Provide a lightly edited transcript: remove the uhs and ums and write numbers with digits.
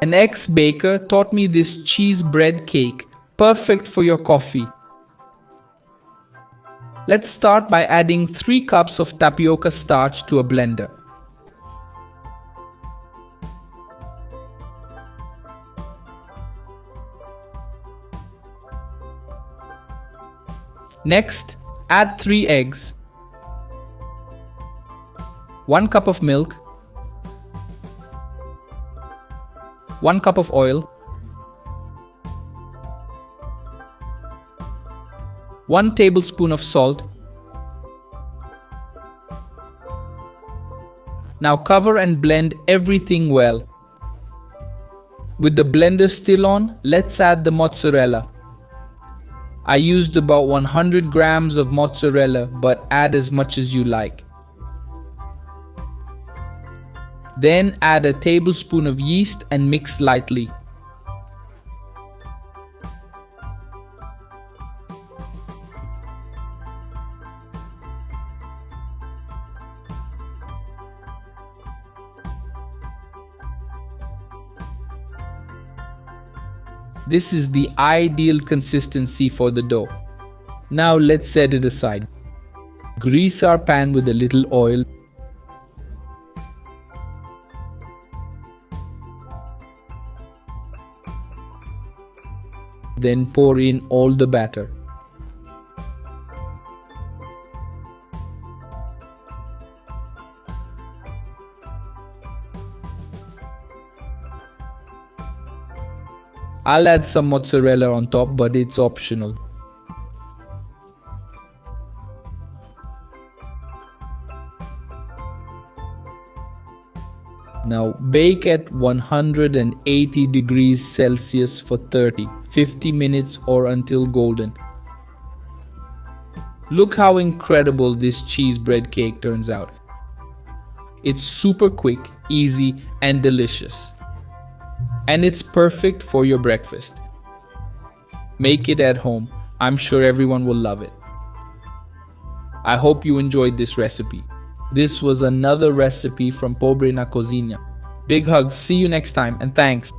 An ex-baker taught me this cheese bread cake, perfect for your coffee. Let's start by adding 3 cups of tapioca starch to a blender. Next, add 3 eggs, 1 cup of milk, 1 cup of oil, 1 tablespoon of salt. Now cover and blend everything well. With the blender still on, let's add the mozzarella. I used about 100 grams of mozzarella, but add as much as you like. Then add a tablespoon of yeast and mix lightly. This is the ideal consistency for the dough. Now let's set it aside. Grease our pan with a little oil. Then pour in all the batter. I'll add some mozzarella on top, but it's optional. Now bake at 180 degrees Celsius for 30-50 minutes or until golden. Look how incredible this cheese bread cake turns out. It's super quick, easy, and delicious. And it's perfect for your breakfast. Make it at home. I'm sure everyone will love it. I hope you enjoyed this recipe. This was another recipe from Pobre na Cocina. Big hugs, see you next time, and thanks.